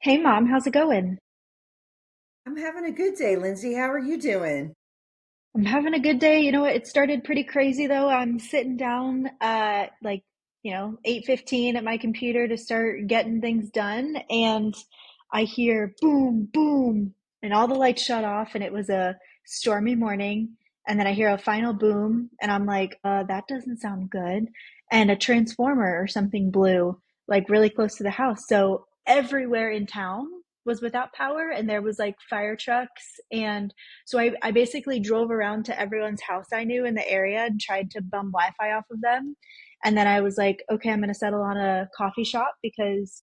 Hey mom, how's it going? I'm having a good day, Lindsay. How are you doing? I'm having a good day. You know what? It started pretty crazy though. I'm sitting down like, 8:15 at my computer to start getting things done and I hear boom, boom, and all the lights shut off and it was a stormy morning. And then I hear a final boom and I'm like, that doesn't sound good. And a transformer or something blew like really close to the house. So everywhere in town was without power and there was like fire trucks and so I basically drove around to everyone's house I knew in the area and tried to bum Wi-Fi off of them. And then I was like, okay, I'm going to settle on a coffee shop because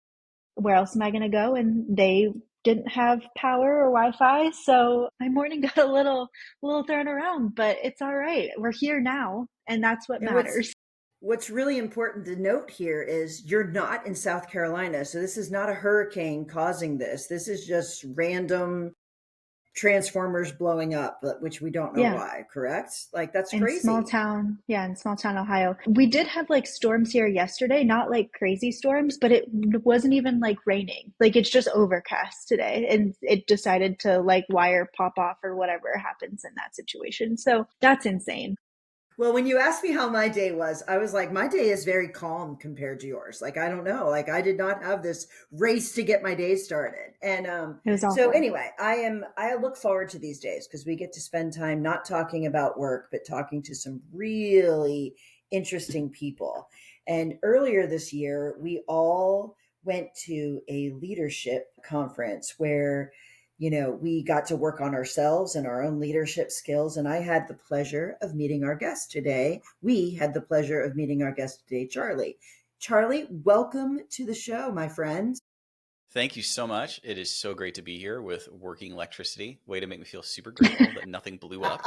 where else am I going to go? And they didn't have power or Wi-Fi. So my morning got a little thrown around, but it's all right. We're here now, and that's what And what's matters. what's really important to note here is you're not in South Carolina, so this is not a hurricane causing this. This is just random transformers blowing up, which we don't know Yeah. why, correct? Like that's In small crazy. town, yeah, in small town Ohio. We did have like storms here yesterday, not like crazy storms, but it wasn't even like raining. Like it's just overcast today and it decided to like wire pop off or whatever happens in that situation. So that's insane. Well, when you asked me how my day was, I was like, my day is very calm compared to yours. Like, I don't know. Like, I did not have this race to get my day started. And It was so awful. anyway, I look forward to these days because we get to spend time not talking about work, but talking to some really interesting people. And earlier this year, we all went to a leadership conference where we got to work on ourselves and our own leadership skills. And I had the pleasure of meeting our guest today. We had the pleasure of meeting our guest today, Charley. Charley, welcome to the show, my friend. Thank you so much. It is so great to be here with working electricity. Way to make me feel super grateful that nothing blew up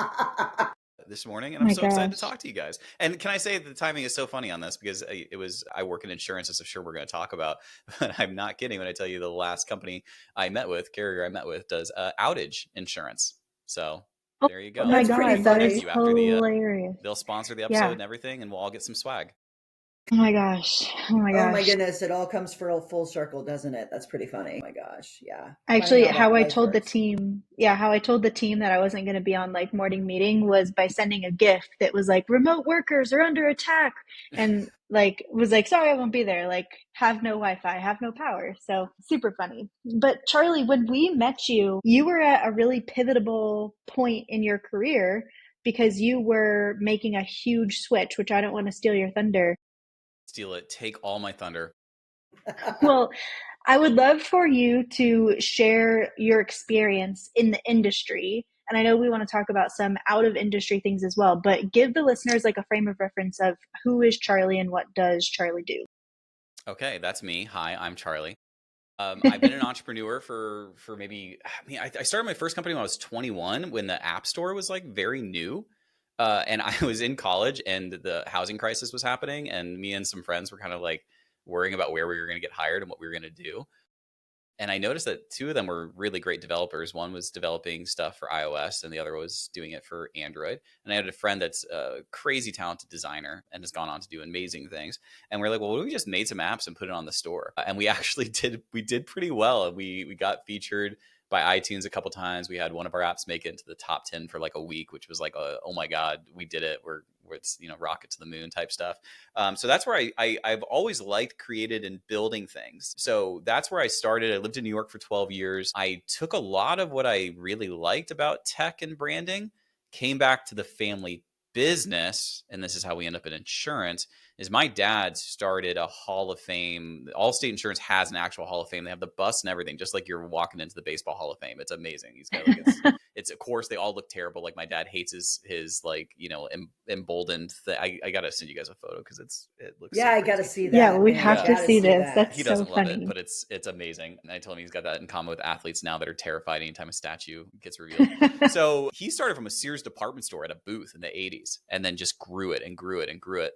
this morning, and Oh I'm my so excited to gosh. talk to you guys. And can I say the timing is so funny on this because I work in insurance, as I'm sure we're going to talk about, but I'm not kidding when I tell you the last company I met with, carrier I met with, does outage insurance. So Oh, there you oh go. my That's I'll pretty God, have to that is connect funny. you after hilarious. they'll sponsor the episode Yeah. and everything, and we'll all get some swag. Oh my gosh. Oh my Oh my gosh. goodness, it all comes full circle, doesn't it? That's pretty funny. Oh my gosh, yeah. Funny Actually, how that life works. how I told the team that I wasn't going to be on like morning meeting was by sending a GIF that was like remote workers are under attack and like was like, sorry, I won't be there. Like have no Wi-Fi, have no power. So super funny. But Charlie, when we met you, you were at a really pivotal point in your career because you were making a huge switch, which I don't want to steal your thunder. Steal it. Take all my thunder. Well, I would love for you to share your experience in the industry. And I know we want to talk about some out of industry things as well, but give the listeners like a frame of reference of who is Charlie and what does Charlie do? Okay, that's me. Hi, I'm Charlie. I've been an entrepreneur for maybe. I started my first company when I was 21, when the App Store was like very new, and I was in college, and the housing crisis was happening, and me and some friends were kind of like worrying about where we were going to get hired and what we were going to do. And I noticed that two of them were really great developers. One was developing stuff for iOS, and the other was doing it for Android. And I had a friend that's a crazy talented designer and has gone on to do amazing things. And we're like, well, what if we just made some apps and put it on the store? And we actually did. We did pretty well. And we got featured by iTunes a couple times. We had one of our apps make it into the top 10 for like a week, which was like, oh my god, we did it. We're it's rocket to the moon type stuff. So that's where I've always liked created and building things. So that's where I started. I lived in New York for 12 years. I took a lot of what I really liked about tech and branding, came back to the family business, and this is how we end up in insurance. Is my dad started a Hall of Fame. Allstate Insurance has an actual Hall of Fame. They have the bus and everything, just like you're walking into the Baseball Hall of Fame. It's amazing. He's got like it's of course they all look terrible. Like my dad hates his like emboldened thing. I gotta send you guys a photo because it looks Yeah, so I got to crazy. see Yeah, that, we man. I have Yeah, to got to see see this. that. That's he so doesn't love it, funny. but it's amazing. And I told him he's got that in common with athletes now that are terrified anytime a statue gets revealed. So he started from a Sears department store at a booth in the 80s and then just grew it and grew it and grew it.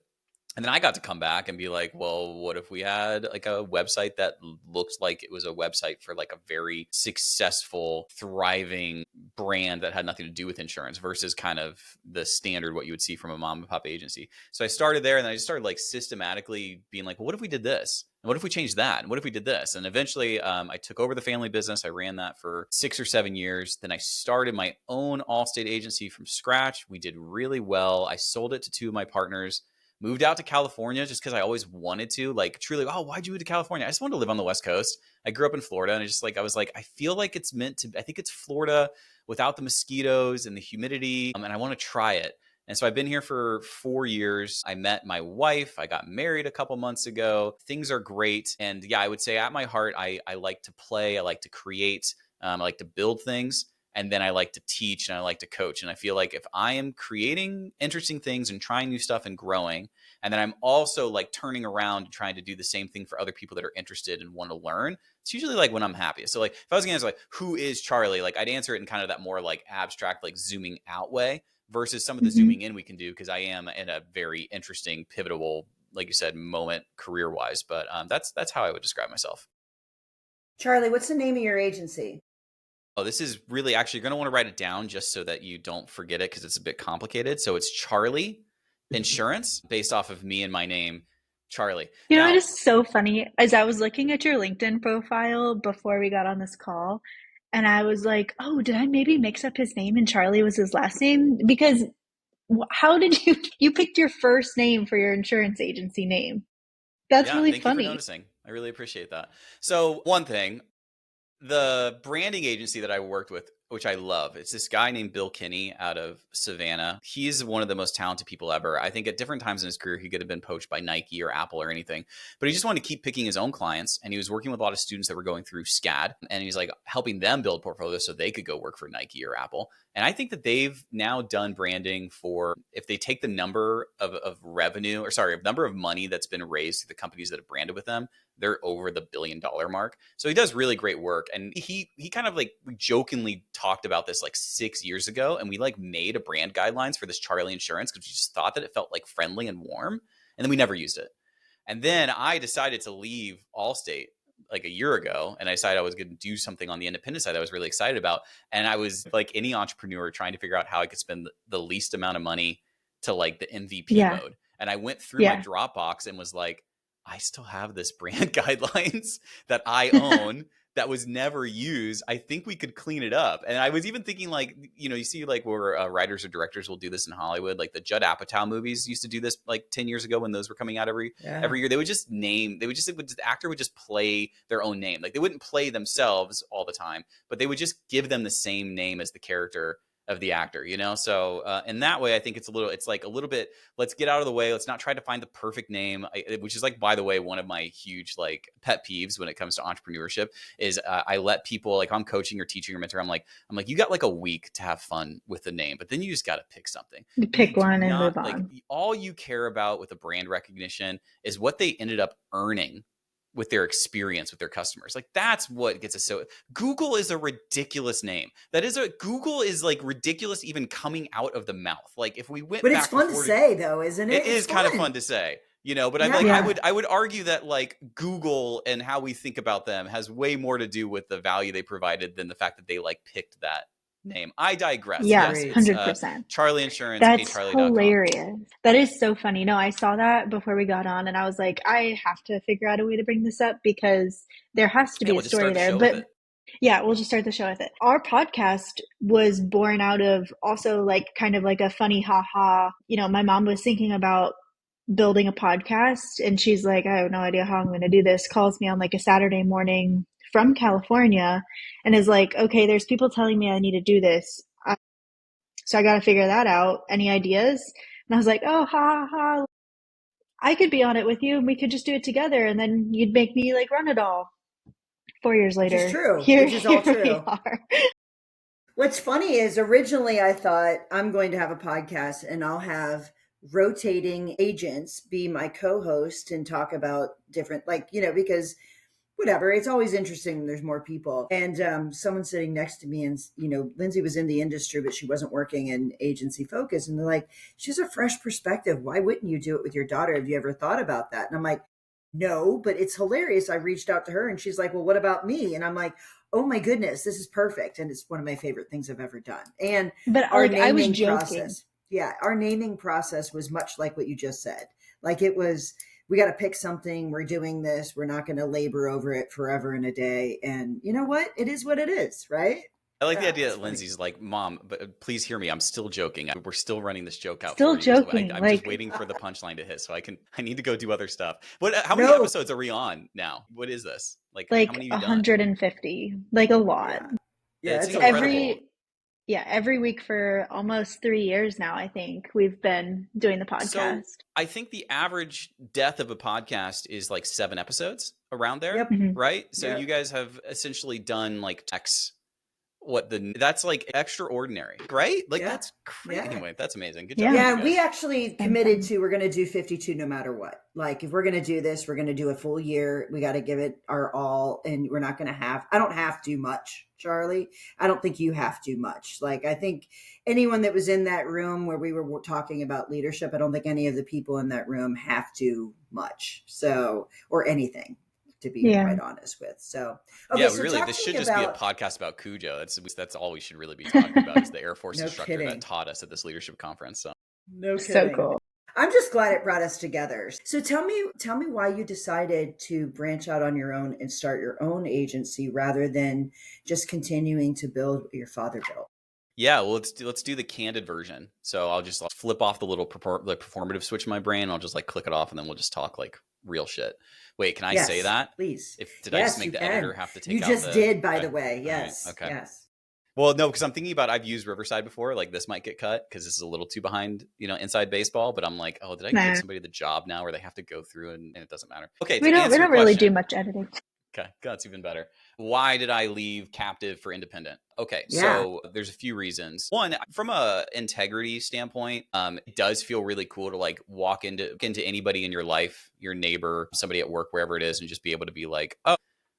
And then I got to come back and be like, well, what if we had like a website that looked like it was a website for like a very successful, thriving brand that had nothing to do with insurance versus kind of the standard what you would see from a mom and pop agency. So I started there and then I just started like systematically being like, well, what if we did this? And what if we changed that? And what if we did this? And eventually I took over the family business. I ran that for 6 or 7 years. Then I started my own Allstate agency from scratch. We did really well. I sold it to 2 of my partners, moved out to California just because I always wanted to, like, truly, oh, why'd you move to California? I just wanted to live on the West Coast. I grew up in Florida, and I was like, I feel like it's meant to, I think it's Florida without the mosquitoes and the humidity. And I want to try it. And so I've been here for 4 years. I met my wife. I got married a couple months ago. Things are great. And yeah, I would say at my heart, I like to play. I like to create. I like to build things. And then I like to teach and I like to coach. And I feel like if I am creating interesting things and trying new stuff and growing, and then I'm also like turning around and trying to do the same thing for other people that are interested and want to learn, it's usually like when I'm happiest. So like if I was gonna answer like, who is Charley? Like I'd answer it in kind of that more like abstract, like zooming out way versus some of the zooming in we can do, because I am in a very interesting, pivotal, like you said, moment career-wise. But that's how I would describe myself. Charley, what's the name of your agency? Oh, this is really actually, you're going to want to write it down just so that you don't forget it because it's a bit complicated. So it's Charley Insurance, based off of me and my name, Charley. You know, Now, it is so funny. As I was looking at your LinkedIn profile before we got on this call, and I was like, oh, did I maybe mix up his name and Charlie was his last name? Because how did you picked your first name for your insurance agency name? That's yeah, really thank you for funny. noticing. I really appreciate that. So one thing, the branding agency that I worked with, which I love, it's this guy named Bill Kinney out of Savannah. He's one of the most talented people ever. I think at different times in his career, he could have been poached by Nike or Apple or anything, but he just wanted to keep picking his own clients. And he was working with a lot of students that were going through SCAD, and he's like helping them build portfolios so they could go work for Nike or Apple. And I think that they've now done branding for, if they take the number of revenue, or sorry, number of money that's been raised to the companies that have branded with them, they're over the $1 billion mark. So he does really great work. And he kind of like, we jokingly talked about this like 6 years ago, and we like made a brand guidelines for this Charley Insurance because we just thought that it felt like friendly and warm. And then we never used it. And then I decided to leave Allstate like a year ago, and I decided I was going to do something on the independent side that I was really excited about. And I was like any entrepreneur trying to figure out how I could spend the least amount of money to like the MVP Yeah. mode. And I went through my Dropbox and was like, I still have this brand guidelines that I own that was never used. I think we could clean it up. And I was even thinking like, you know, you see like where writers or directors will do this in Hollywood, like the Judd Apatow movies used to do this like 10 years ago when those were coming out every year. The actor would just play their own name. Like they wouldn't play themselves all the time, but they would just give them the same name as the character of the actor, you know? So in that way, I think it's like a little bit, let's get out of the way. Let's not try to find the perfect name, which is like, by the way, one of my huge like pet peeves when it comes to entrepreneurship is I let people, like I'm coaching or teaching or mentor, I'm like, you got like a week to have fun with the name, but then you just got to pick something. You pick one and move on. Like all you care about with a brand recognition is what they ended up earning with their experience with their customers. Like that's what gets us. So Google is a ridiculous name. Google is like ridiculous even coming out of the mouth. Like if we went but back it's fun to say though, isn't it? It is kind of fun to say, you know, but I would argue that like Google and how we think about them has way more to do with the value they provided than the fact that they like picked that name. I digress. Yes, 100%. Charley Insurance. That's Charley.com. hilarious. That is so funny. No, I saw that before we got on, and I was like, I have to figure out a way to bring this up because there has to be a story there. But yeah, we'll just start the show with it. Our podcast was born out of also like kind of like a funny haha. You know, my mom was thinking about building a podcast, and she's like, I have no idea how I'm going to do this. Calls me on like a Saturday morning from California and is like, okay, there's people telling me I need to do this. So I got to figure that out. Any ideas? And I was like, oh, ha, ha. I could be on it with you and we could just do it together. And then you'd make me like run it all. 4 years later. Which is true. Here, which is all here true. What's funny is originally I thought I'm going to have a podcast and I'll have rotating agents be my co-host and talk about different, like, you know, because whatever, it's always interesting when there's more people. And someone sitting next to me, and you know, Lindsay was in the industry, but she wasn't working in agency focus. And they're like, she's a fresh perspective. Why wouldn't you do it with your daughter? Have you ever thought about that? And I'm like, no, but it's hilarious. I reached out to her and she's like, well, what about me? And I'm like, oh my goodness, this is perfect. And it's one of my favorite things I've ever done. And but our like, I was joking. Process, our naming process was much like what you just said. Like it was we got to pick something. We're doing this. We're not going to labor over it forever and a day. And you know what? It is what it is, right? I like the Yeah, idea it's that funny. Lindsay's like, Mom, but please hear me. I'm still joking. We're still running this joke out Still for you. So joking. I'm just Like, waiting for the punchline to hit. So I need to go do other stuff. How many No, episodes are we on now? What is this? Like, how like many have you done? 150, like a lot. yeah, yeah, It's it's a lot. incredible. Every week for almost 3 years now, I think we've been doing the So podcast. I think the average depth of a podcast is like 7 episodes around there, Yep, Mhm. right? So you yep. guys have essentially done like X. That's like extraordinary, right? Like Yeah, that's crazy. yeah. Anyway, that's amazing. Good job, Yeah, you Yeah, we guys. actually it's been committed fun. to we're going to do 52 no matter what. Like if we're going to do this, we're going to do a full year. We got to give it our all and we're not going to have I don't have to much, Charlie. I don't think you have to much. Like I think anyone that was in that room where we were talking about leadership, I don't think any of the people in that room have to much. So or anything to be Yeah. quite honest with. So, okay, Yeah, so talk this to me should just be a about podcast about Cujo. That's all we should really be talking about is the Air Force no instructor that kidding. taught us at this leadership conference. So No So kidding. cool. I'm just glad it brought us together. So tell me why you decided to branch out on your own and start your own agency rather than just continuing to build what your father built. yeah, well, let's do the candid version. So I'll just like, flip off the little performative switch in my brain. I'll just like click it off, and then we'll just talk like real shit. Wait, can I say Yes, that? please. Did I just Yes, make you the editor can. have to You take out just the? did, by Okay, the way. all right, Yes, okay. yes. Well, no, because I'm thinking about I've used Riverside before. Like this might get cut because this is a little too behind, inside baseball. But I'm like, oh, did I give Nah, somebody the job now where they have to go through and it doesn't matter? Okay, we to don't we answer your don't really do question. much editing. Okay, that's even better. Why did I leave captive for independent? Okay, Yeah. so there's a few reasons. One, from a integrity standpoint, it does feel really cool to like walk into anybody in your life, your neighbor, somebody at work, wherever it is, and just be able to be like, oh,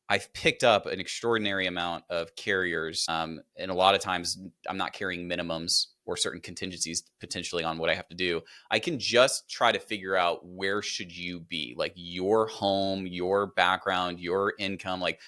I've picked up an extraordinary amount of carriers, and a lot of times I'm not carrying minimums or certain contingencies potentially on what I have to do. I can just try to figure out where should you be, like your home, your background, your income, like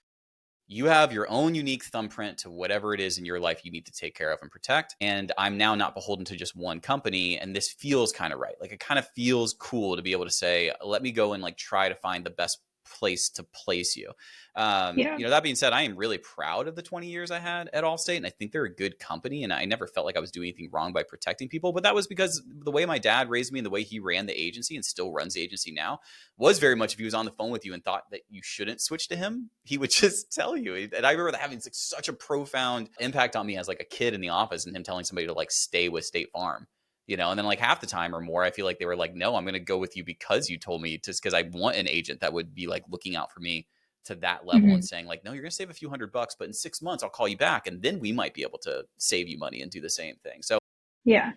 you have your own unique thumbprint to whatever it is in your life you need to take care of and protect. And I'm now not beholden to just one company. And this feels kind of right. Like it kind of feels cool to be able to say, let me go and like try to find the best place to place you. Yeah. That being said, I am really proud of the 20 years I had at Allstate, and I think they're a good company. And I never felt like I was doing anything wrong by protecting people. But that was because the way my dad raised me and the way he ran the agency and still runs the agency now was very much if he was on the phone with you and thought that you shouldn't switch to him, he would just tell you. And I remember that having like such a profound impact on me as like a kid in the office and him telling somebody to like stay with State Farm. And then like half the time or more, I feel like they were like, no, I'm going to go with you because you told me, just because I want an agent that would be like looking out for me to that level and Hmm. saying like, no, you're going to save a few $100, but in 6 months I'll call you back and then we might be able to save you money and do the same thing. So Yeah.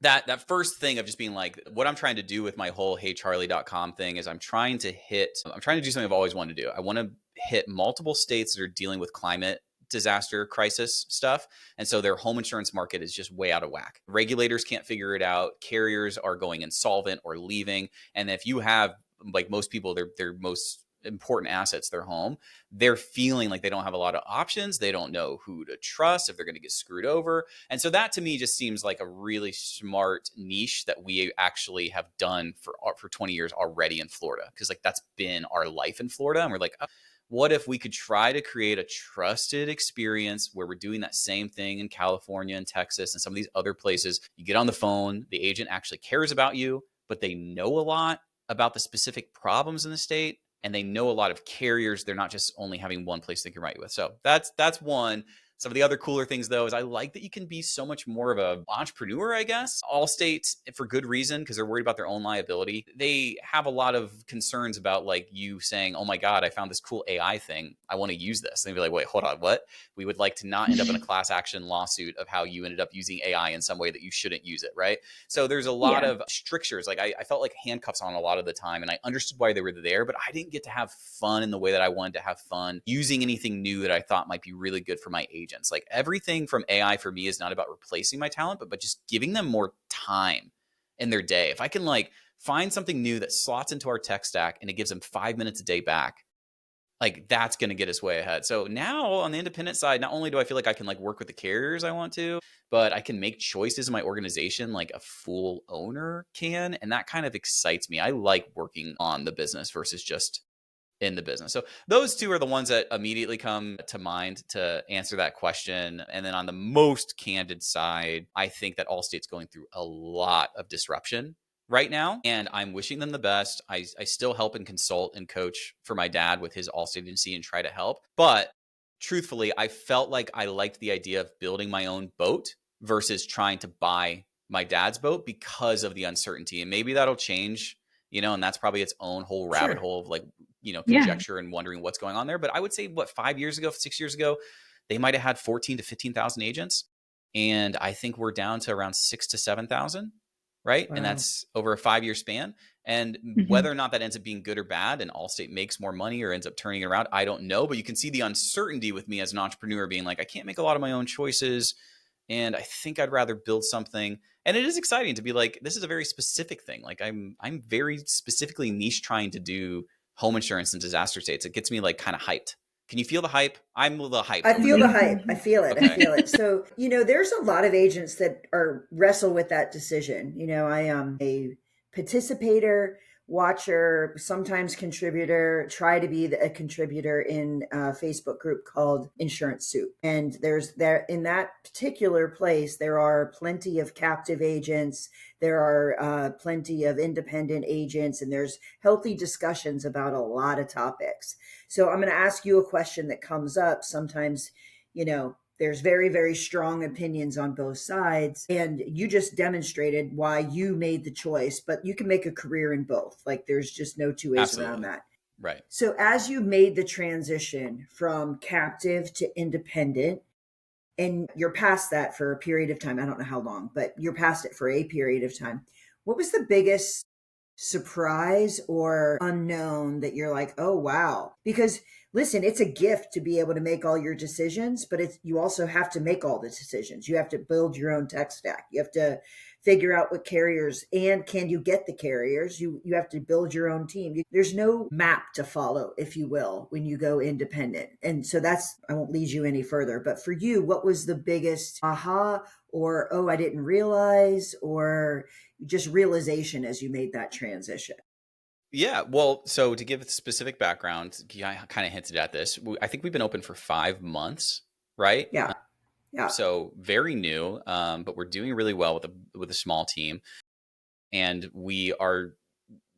that first thing of just being like, what I'm trying to do with my whole heycharlie.com thing is I'm trying to do something I've always wanted to do. I want to hit multiple states that are dealing with climate disaster crisis stuff. And so their home insurance market is just way out of whack. Regulators can't figure it out. Carriers are going insolvent or leaving. And if you have, like most people, their most important assets, their home, they're feeling like they don't have a lot of options. They don't know who to trust, if they're going to get screwed over. And so that to me just seems like a really smart niche that we actually have done for 20 years already in Florida. Cause like that's been our life in Florida. And we're like, oh, what if we could try to create a trusted experience where we're doing that same thing in California and Texas and some of these other places? You get on the phone, the agent actually cares about you, but they know a lot about the specific problems in the state and they know a lot of carriers. They're not just only having one place they can write you with. So that's one. Some of the other cooler things, though, is I like that you can be so much more of an entrepreneur, I guess. Allstate, for good reason, because they're worried about their own liability. They have a lot of concerns about like you saying, oh my God, I found this cool AI thing. I want to use this. And they'd be like, wait, hold on, what? We would like to not end up in a class action lawsuit of how you ended up using AI in some way that you shouldn't use it, right? So there's a lot Yeah. of strictures. Like I felt like handcuffs on a lot of the time, and I understood why they were there, but I didn't get to have fun in the way that I wanted to have fun using anything new that I thought might be really good for my agents. Like everything from AI for me is not about replacing my talent, but just giving them more time in their day. If I can like find something new that slots into our tech stack and it gives them 5 minutes a day back, like that's going to get us way ahead. So now on the independent side, not only do I feel like I can like work with the carriers I want to, but I can make choices in my organization like a full owner can. And that kind of excites me. I like working on the business versus just in the business. So those two are the ones that immediately come to mind to answer that question. And then on the most candid side, I think that Allstate's going through a lot of disruption right now, and I'm wishing them the best. I still help and consult and coach for my dad with his Allstate agency and try to help. But truthfully, I felt like I liked the idea of building my own boat versus trying to buy my dad's boat because of the uncertainty. And maybe that'll change, and that's probably its own whole rabbit Sure. hole of like, Yeah. conjecture and wondering what's going on there. But I would say, what, 5 years ago, 6 years ago, they might have had 14 to 15,000 agents. And I think we're down to around 6 to 7,000, right? And Wow. that's over a 5-year span. And Hmm. whether or not that ends up being good or bad and Allstate makes more money or ends up turning it around, I don't know. But you can see the uncertainty with me as an entrepreneur being like, I can't make a lot of my own choices. And I think I'd rather build something. And it is exciting to be like, this is a very specific thing. Like I'm very specifically niche trying to do home insurance and disaster states. It gets me like kind of hyped. Can you feel the hype? I'm the hype I for feel you. the hype. I feel it. I Okay. feel it. So, there's a lot of agents that are wrestle with that decision. I am a participator, watcher, sometimes contributor, try to be a contributor in a Facebook group called Insurance Soup. And there in that particular place, there are plenty of captive agents. There are plenty of independent agents, and there's healthy discussions about a lot of topics. So I'm going to ask you a question that comes up sometimes. There's very, very strong opinions on both sides. And you just demonstrated why you made the choice, but you can make a career in both. Like there's just no two ways around Absolutely. that. Right. So as you made the transition from captive to independent, and you're past that for a period of time, I don't know how long, but you're past it for a period of time. What was the biggest surprise or unknown that you're like, oh wow? Because listen, it's a gift to be able to make all your decisions, but you also have to make all the decisions. You have to build your own tech stack. You have to figure out what carriers, and can you get the carriers. You have to build your own team. There's no map to follow, if you will, when you go independent. And so I won't lead you any further, but for you, what was the biggest aha, or oh, I didn't realize, or just realization as you made that transition? Yeah. Well, so to give specific background, I kind of hinted at this. I think we've been open for 5 months, right? Yeah. Yeah. So very new, but we're doing really well with a small team, and we are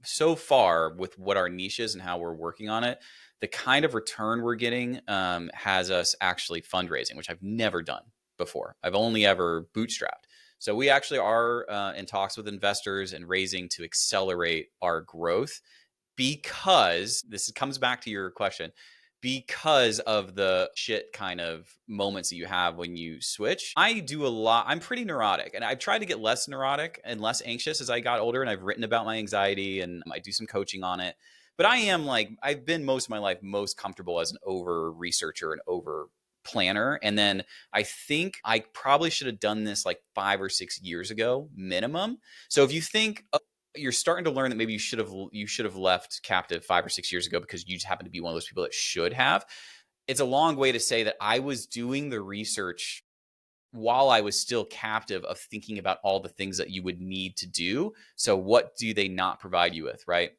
so far with what our niche is and how we're working on it. The kind of return we're getting has us actually fundraising, which I've never done before. I've only ever bootstrapped. So we actually are in talks with investors and raising to accelerate our growth, because this comes back to your question, because of the shit kind of moments that you have when you switch. I do a lot. I'm pretty neurotic, and I've tried to get less neurotic and less anxious as I got older. And I've written about my anxiety and I do some coaching on it. But I am like, I've been most of my life most comfortable as an over researcher and over planner. And then I think I probably should have done this like 5 or 6 years ago minimum. So if you think you're starting to learn that maybe you should have left captive 5 or 6 years ago because you just happen to be one of those people that should have. It's a long way to say that I was doing the research while I was still captive of thinking about all the things that you would need to do. So what do they not provide you with, right?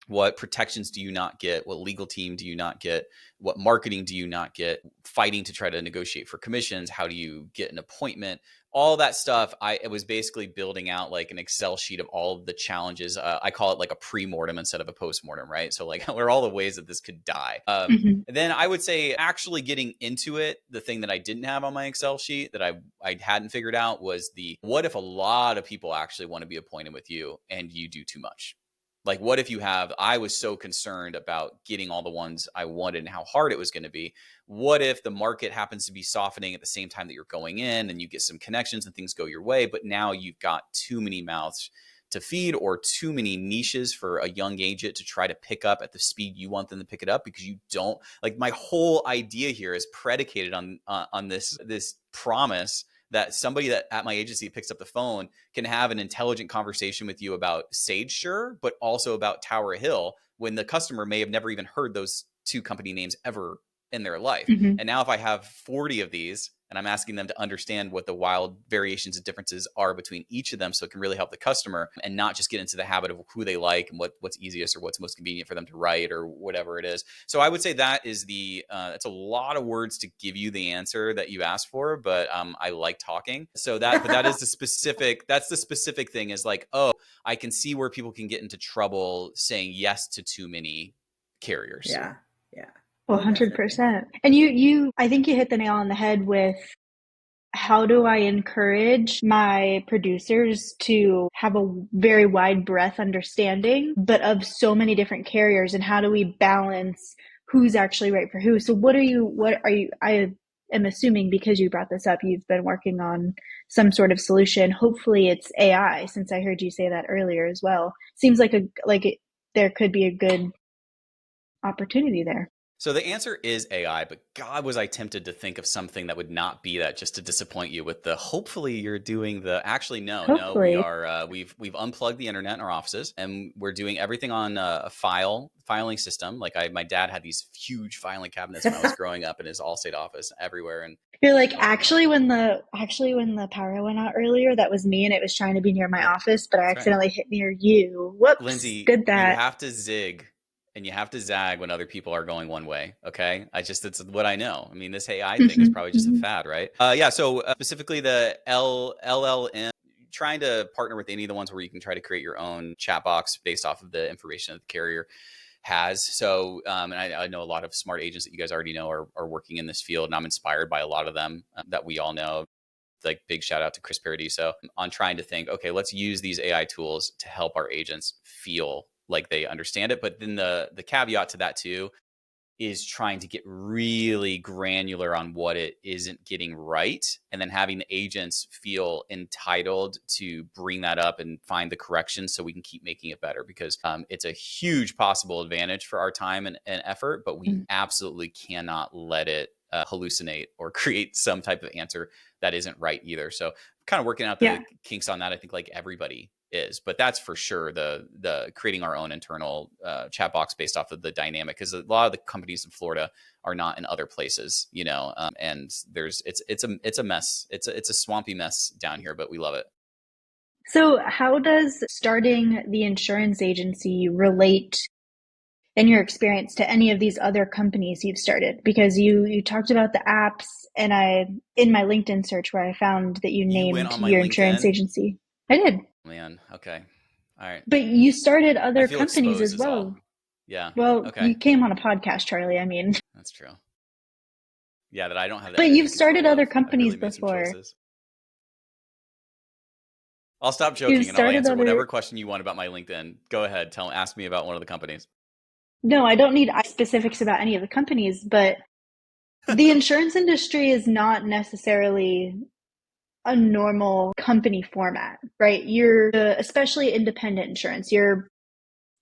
What protections do you not get? What legal team do you not get? What marketing do you not get? Fighting to try to negotiate for commissions. How do you get an appointment? All that stuff. It was basically building out like an Excel sheet of all of the challenges. I call it like a pre-mortem instead of a post-mortem, right? So like, what are all the ways that this could die? Hmm. And then I would say actually getting into it, the thing that I didn't have on my Excel sheet that I hadn't figured out was what if a lot of people actually want to be appointed with you and you do too much? Like, what if I was so concerned about getting all the ones I wanted and how hard it was going to be. What if the market happens to be softening at the same time that you're going in and you get some connections and things go your way, but now you've got too many mouths to feed or too many niches for a young agent to try to pick up at the speed you want them to pick it up, because you don't like. My whole idea here is predicated on this promise that somebody that at my agency picks up the phone can have an intelligent conversation with you about Sage Sure, but also about Tower Hill, when the customer may have never even heard those two company names ever in their life. Mhm. And now if I have 40 of these and I'm asking them to understand what the wild variations and differences are between each of them so it can really help the customer and not just get into the habit of who they like and what's easiest or what's most convenient for them to write or whatever it is. So I would say that is it's a lot of words to give you the answer that you asked for, but I like talking. So that's the specific thing is like, oh, I can see where people can get into trouble saying yes to too many carriers. Yeah. Yeah. Well, Oh, definitely. 100%. And I think you hit the nail on the head with how do I encourage my producers to have a very wide breadth understanding, but of so many different carriers, and how do we balance who's actually right for who? So I am assuming because you brought this up, you've been working on some sort of solution. Hopefully it's AI, since I heard you say that earlier as well. Seems like there could be a good opportunity there. So the answer is AI, but God, was I tempted to think of something that would not be that, just to disappoint you with the hopefully you're doing the actually no, we Hopefully. are we've unplugged the internet in our offices and we're doing everything on a filing system. Like my dad had these huge filing cabinets when I was growing up in his Allstate office everywhere. And You're like, actually when the power went out earlier, that was me, and it was trying to be near my office, but I That's right. accidentally hit near you. Whoops. Lindsay, did that. You have to zig and you have to zag when other people are going one way. Okay. It's what I know. I mean, this AI thing is probably just a fad, right? Yeah. So specifically the LLM, trying to partner with any of the ones where you can try to create your own chat box based off of the information that the carrier has. So, and I know a lot of smart agents that you guys already know are working in this field, and I'm inspired by a lot of them that we all know. Like, big shout out to Chris Paradiso on trying to think, okay, let's use these AI tools to help our agents feel like they understand it. But then the caveat to that too is trying to get really granular on what it isn't getting right, and then having the agents feel entitled to bring that up and find the corrections so we can keep making it better, because it's a huge possible advantage for our time and effort, but we absolutely cannot let it hallucinate or create some type of answer that isn't right either. So kind of working out the kinks on that, I think, like everybody is, but that's for sure the creating our own internal chat box based off of the dynamic, because a lot of the companies in Florida are not in other places, and it's a mess. It's a swampy mess down here, but we love it. So how does starting the insurance agency relate in your experience to any of these other companies you've started? Because you talked about the apps, and in my LinkedIn search where I found that you named your insurance agency. I did. Man, okay. All right. But you started other companies as well. All. Yeah. Well, okay. You came on a podcast, Charlie. I mean, that's true. Yeah, that I don't have that. But you've started other companies before. I'll stop joking and I'll answer whatever question you want about my LinkedIn. Go ahead. Ask me about one of the companies. No, I don't need specifics about any of the companies, but the insurance industry is not necessarily a normal company format, right? You're especially independent insurance. You're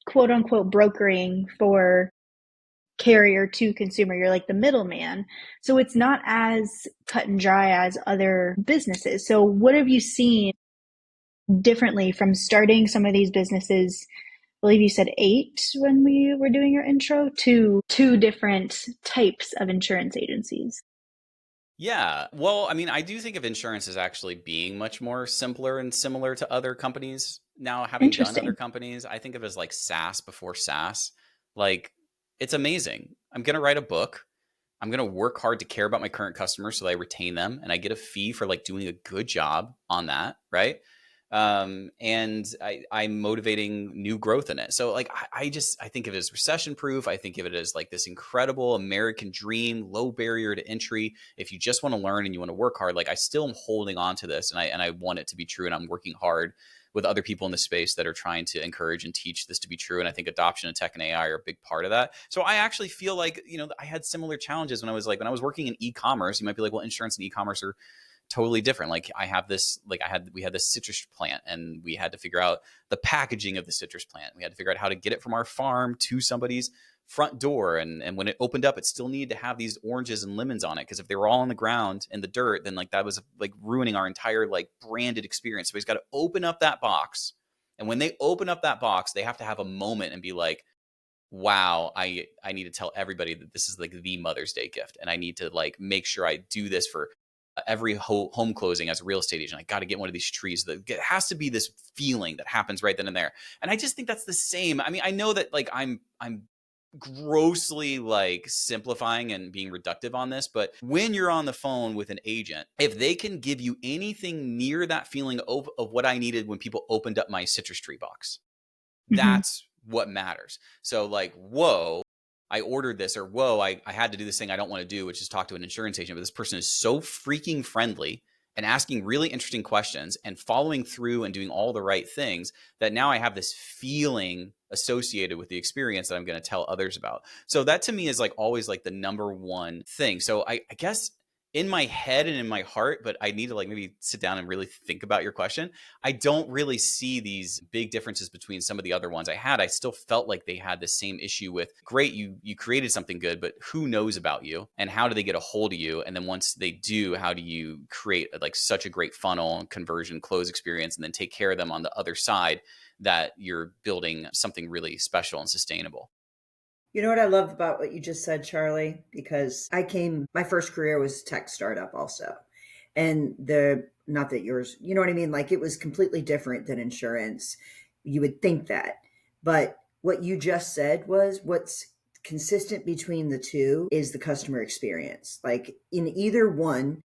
quote unquote brokering for carrier to consumer. You're like the middleman. So it's not as cut and dry as other businesses. So what have you seen differently from starting some of these businesses? I believe you said 8 when we were doing your intro, to 2 different types of insurance agencies. Yeah. Well, I mean, I do think of insurance as actually being much more simpler and similar to other companies. Now, having done other companies, I think of it as like SaaS before SaaS. Like, it's amazing. I'm going to write a book. I'm going to work hard to care about my current customers so that I retain them, and I get a fee for like doing a good job on that. Right. And I'm motivating new growth in it. So like, I think of it as recession proof. I think of it as like this incredible American dream, low barrier to entry. If you just want to learn and you want to work hard, like I still am holding on to this, and I want it to be true. And I'm working hard with other people in the space that are trying to encourage and teach this to be true. And I think adoption of tech and AI are a big part of that. So I actually feel like, I had similar challenges when I was working in e-commerce. You might be like, well, insurance and e-commerce are totally different. Like we had this citrus plant, and we had to figure out the packaging of the citrus plant. We had to figure out how to get it from our farm to somebody's front door. And when it opened up, it still needed to have these oranges and lemons on it, because if they were all on the ground in the dirt, then like that was like ruining our entire like branded experience. So he's got to open up that box. And when they open up that box, they have to have a moment and be like, wow, I need to tell everybody that this is like the Mother's Day gift, and I need to like make sure I do this for every home closing as a real estate agent. I got to get one of these trees. It has to be this feeling that happens right then and there. And I just think that's the same. I mean, I know that like I'm grossly like simplifying and being reductive on this, but when you're on the phone with an agent, if they can give you anything near that feeling of what I needed when people opened up my citrus tree box, Mm-hmm. that's what matters. So like, whoa, I ordered this, or whoa, I had to do this thing I don't want to do, which is talk to an insurance agent. But this person is so freaking friendly and asking really interesting questions and following through and doing all the right things that now I have this feeling associated with the experience that I'm going to tell others about. So that to me is like always like the number one thing. So I guess in my head and in my heart, but I need to like maybe sit down and really think about your question. I don't really see these big differences between some of the other ones I had. I still felt like they had the same issue with, great, you created something good, but who knows about you and how do they get a hold of you? And then once they do, how do you create like such a great funnel and conversion close experience and then take care of them on the other side, that you're building something really special and sustainable. You know what I love about what you just said, Charlie? Because my first career was tech startup also. And not that yours, you know what I mean? Like it was completely different than insurance. You would think that. But what you just said was what's consistent between the two is the customer experience. Like in either one,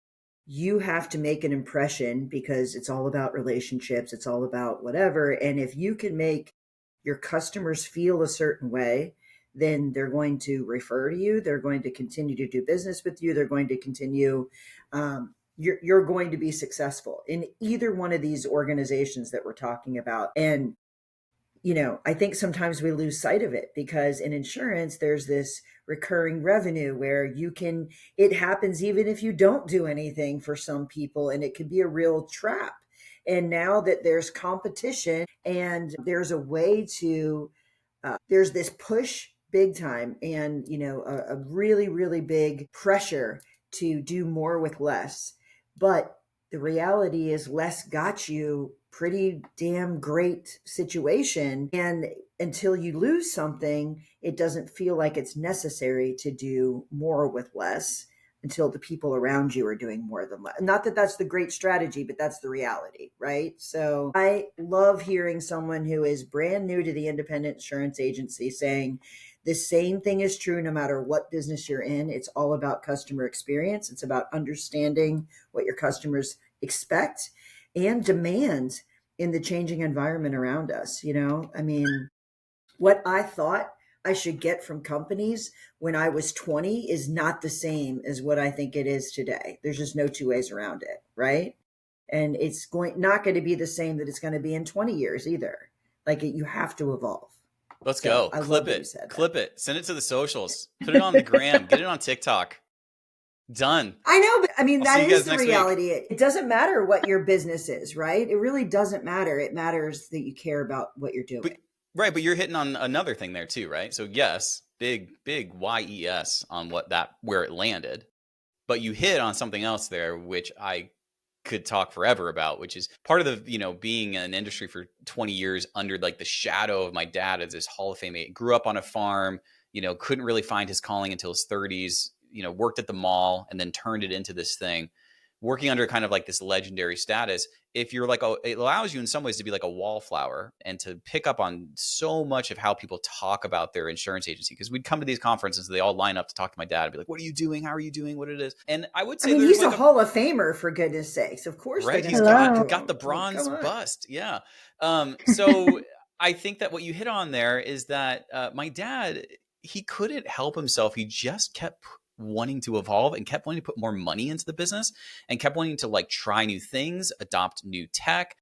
you have to make an impression because it's all about relationships, it's all about whatever. And if you can make your customers feel a certain way, then they're going to refer to you. They're going to continue to do business with you. They're going to continue. You're going to be successful in either one of these organizations that we're talking about. And, I think sometimes we lose sight of it because in insurance, there's this recurring revenue where it happens even if you don't do anything for some people, and it could be a real trap. And now that there's competition and there's a way to, there's this push big time and a really really big pressure to do more with less, but the reality is less got you pretty damn great situation, and until you lose something it doesn't feel like it's necessary to do more with less until the people around you are doing more than less. Not that that's the great strategy, but that's the reality, right? So I love hearing someone who is brand new to the independent insurance agency saying the same thing is true no matter what business you're in. It's all about customer experience. It's about understanding what your customers expect and demand in the changing environment around us. I mean, what I thought I should get from companies when I was 20 is not the same as what I think it is today. There's just no two ways around it, right? And it's not going to be the same that it's going to be in 20 years either. Like you have to evolve. Let's So go. I Clip love that you it. said that. Clip it. Send it to the socials. Put it on the gram. Get it on TikTok. Done. I know, but I mean, I'll that see you is guys the next week. reality. It doesn't matter what your business is, right? It really doesn't matter. It matters that you care about what you're doing. Right, but you're hitting on another thing there too, right? So yes, big YES on where it landed. But you hit on something else there, which I could talk forever about, which is part of the, being in an industry for 20 years under like the shadow of my dad as this Hall of Fame. Grew up on a farm, couldn't really find his calling until his 30s, worked at the mall and then turned it into this thing, working under kind of like this legendary status. If you're like, it allows you in some ways to be like a wallflower and to pick up on so much of how people talk about their insurance agency. Because we'd come to these conferences, they all line up to talk to my dad and be like, what are you doing? How are you doing? What it is? And I would say, he's like a Hall of Famer, for goodness sakes. Of course, right? they're He's going to got the bronze Come on. bust. Yeah. So I think that what you hit on there is that my dad, he couldn't help himself. He just kept wanting to evolve and kept wanting to put more money into the business and kept wanting to like try new things, adopt new tech,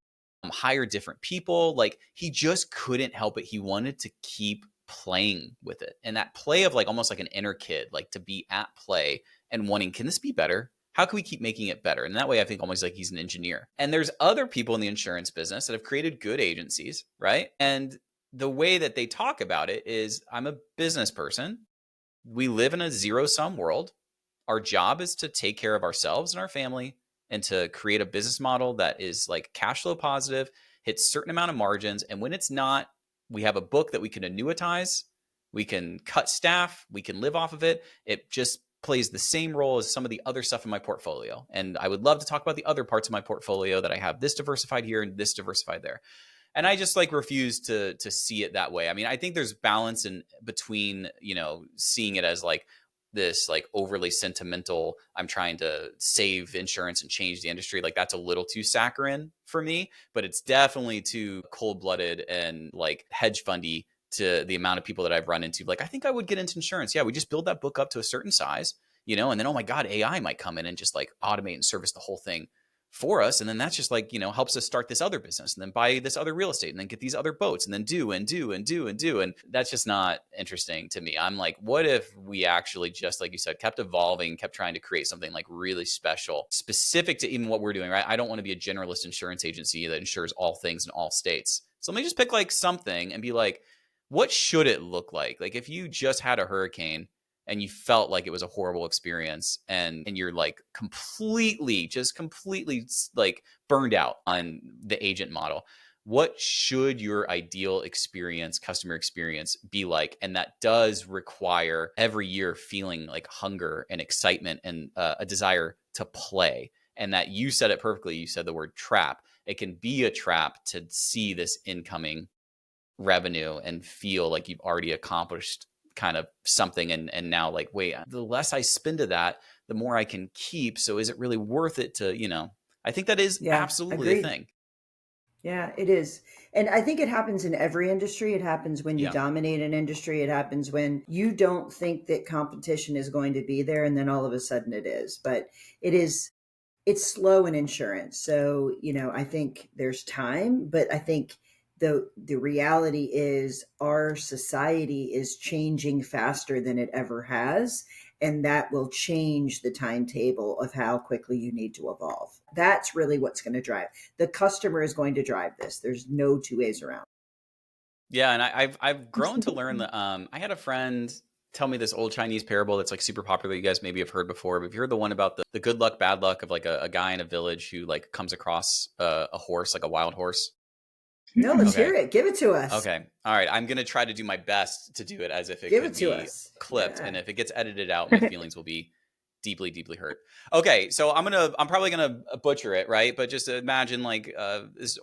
hire different people. Like he just couldn't help it. He wanted to keep playing with it. And that play of like almost like an inner kid, like to be at play and wanting, can this be better? How can we keep making it better? And that way I think almost like he's an engineer. And there's other people in the insurance business that have created good agencies, right? And the way that they talk about it is, I'm a business person. We live in a zero-sum world. Our job is to take care of ourselves and our family and to create a business model that is like cash flow positive, hits certain amount of margins. And when it's not, we have a book that we can annuitize We can cut staff. We can live off of it. It just plays the same role as some of the other stuff in my portfolio. And I would love to talk about the other parts of my portfolio that I have this diversified here and this diversified there. And I just like refuse to see it that way. I mean, I think there's balance in between, seeing it as like this like overly sentimental, I'm trying to save insurance and change the industry. Like that's a little too saccharine for me, but it's definitely too cold-blooded and like hedge fundy to the amount of people that I've run into. Like, I think I would get into insurance. Yeah, we just build that book up to a certain size, and then, oh my God, AI might come in and just like automate and service the whole thing for us. And then that's just like, helps us start this other business and then buy this other real estate and then get these other boats and then do and do and do and do. And that's just not interesting to me. I'm like, what if we actually just, like you said, kept evolving, kept trying to create something like really special, specific to even what we're doing, right? I don't want to be a generalist insurance agency that insures all things in all states. So let me just pick like something and be like, what should it look like? Like if you just had a hurricane and you felt like it was a horrible experience and you're like completely like burned out on the agent model, what should your ideal customer experience be like? And that does require every year feeling like hunger and excitement and a desire to play. And that you said it perfectly. You said the word trap. It can be a trap to see this incoming revenue and feel like you've already accomplished kind of something, and now like, wait, the less I spend of that, the more I can keep. So is it really worth it to, I think that is Yeah, absolutely a agreed. thing. Yeah, it is. And I think it happens in every industry. It happens when you Yeah. dominate an industry. It happens when you don't think that competition is going to be there, and then all of a sudden it is. But it's slow in insurance. So, I think there's time, but I think the reality is our society is changing faster than it ever has, and that will change the timetable of how quickly you need to evolve. That's really what's going to drive. The customer is going to drive this. There's no two ways around. Yeah, and I've grown to learn that. I had a friend tell me this old Chinese parable that's like super popular. You guys maybe have heard before, but have you heard the one about the good luck, bad luck of like a guy in a village who like comes across a horse, like a wild horse? No, let's Okay. hear it. Give it to us. Okay. All right. I'm going to try to do my best to do it as if it Give could it to be us. clipped. Yeah. And if it gets edited out, my feelings will be deeply, deeply hurt. Okay. So I'm probably going to butcher it, right? But just imagine like this,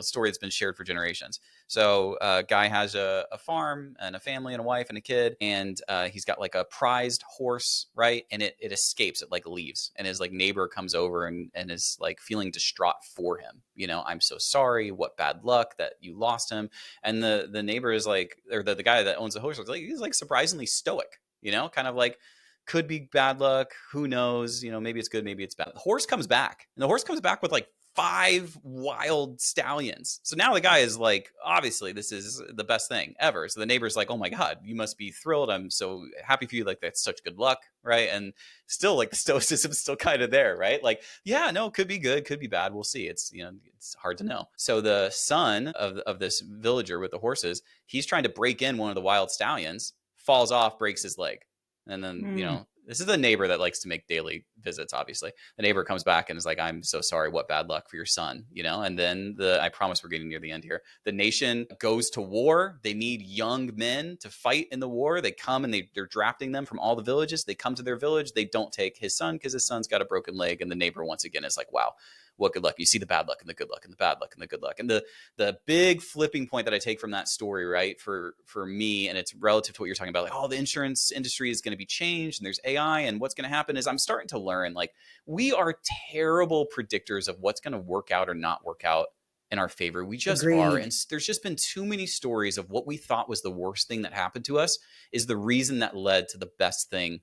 story that's been shared for generations. So a guy has a farm and a family and a wife and a kid, and he's got like a prized horse, right? And it escapes, it like leaves, and his like neighbor comes over and is like feeling distraught for him. I'm so sorry. What bad luck that you lost him. And the neighbor is like, or the guy that owns the horse, like he's like surprisingly stoic, kind of like could be bad luck. Who knows? Maybe it's good, maybe it's bad. The horse comes back, and the horse comes back with like 5 wild stallions. So now the guy is like, obviously this is the best thing ever. So the neighbor's like, oh my God, you must be thrilled. I'm so happy for you. Like that's such good luck. Right. And still like the stoicism is still kind of there. Right. Like, yeah, no, could be good, could be bad. We'll see. It's, it's hard to know. So the son of this villager with the horses, he's trying to break in one of the wild stallions, falls off, breaks his leg. And then, this is the neighbor that likes to make daily visits, obviously. The neighbor comes back and is like, I'm so sorry. What bad luck for your son, And then I promise we're getting near the end here. The nation goes to war. They need young men to fight in the war. They come and they're drafting them from all the villages. They come to their village. They don't take his son because his son's got a broken leg. And the neighbor, once again, is like, wow, what good luck. You see the bad luck and the good luck and the bad luck and the good luck. And the big flipping point that I take from that story, right, for me, and it's relative to what you're talking about, like, oh, the insurance industry is going to be changed and there's AI, and what's going to happen is I'm starting to learn, like, we are terrible predictors of what's going to work out or not work out in our favor. We just are. Agreed. And there's just been too many stories of what we thought was the worst thing that happened to us is the reason that led to the best thing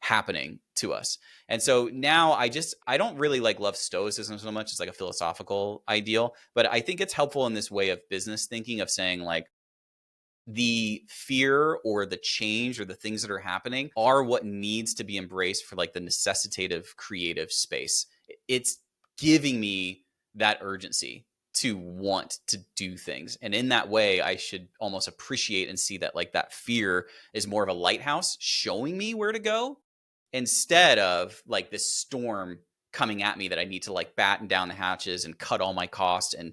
happening to us. And so now I don't really like love stoicism so much. It's like a philosophical ideal, but I think it's helpful in this way of business thinking of saying like the fear or the change or the things that are happening are what needs to be embraced for like the necessitative creative space. It's giving me that urgency to want to do things. And in that way, I should almost appreciate and see that like that fear is more of a lighthouse showing me where to go instead of like this storm coming at me that I need to like batten down the hatches and cut all my costs and,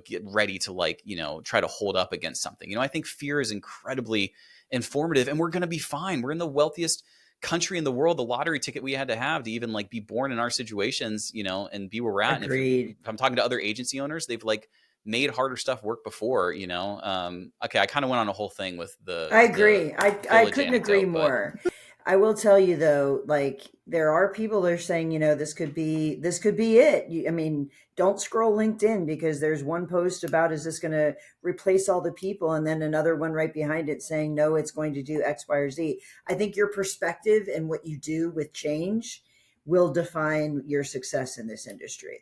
get ready to like, try to hold up against something. I think fear is incredibly informative, and we're going to be fine. We're in the wealthiest country in the world. The lottery ticket we had to have to even like be born in our situations, and be where we're at. Agreed. And if I'm talking to other agency owners, they've like made harder stuff work before, okay, I kind of went on a whole thing with I agree. the I couldn't anecdote, agree more. I will tell you though, like there are people that are saying, this could be it. I mean, don't scroll LinkedIn because there's one post about, is this going to replace all the people? And then another one right behind it saying, no, it's going to do X, Y, or Z. I think your perspective and what you do with change will define your success in this industry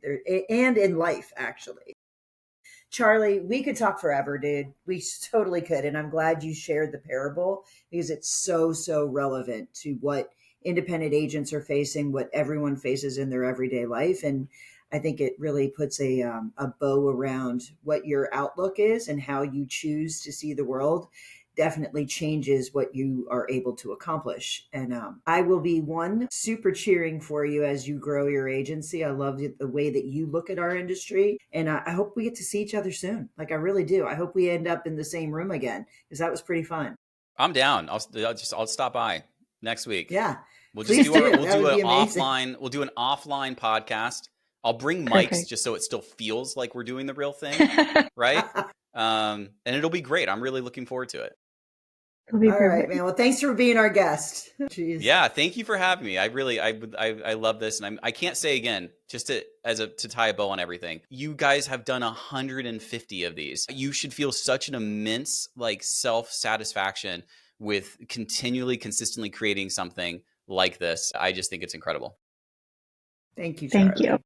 and in life, actually. Charley, we could talk forever, dude. We totally could. And I'm glad you shared the parable because it's so, so relevant to what independent agents are facing, what everyone faces in their everyday life. And I think it really puts a bow around what your outlook is and how you choose to see the world. Definitely changes what you are able to accomplish. And I will be super cheering for you as you grow your agency. I love the way that you look at our industry. And I hope we get to see each other soon. Like I really do. I hope we end up in the same room again because that was pretty fun. I'm down. I'll stop by next week. Yeah. We'll do an offline podcast. I'll bring mics just so it still feels like we're doing the real thing. Right. And it'll be great. I'm really looking forward to it. All right, man. Well, thanks for being our guest. Jeez. Yeah, thank you for having me. I love this, and I can't say again, just to tie a bow on everything. You guys have done 150 of these. You should feel such an immense like self-satisfaction with consistently creating something like this. I just think it's incredible. Thank you, Charley. Thank you.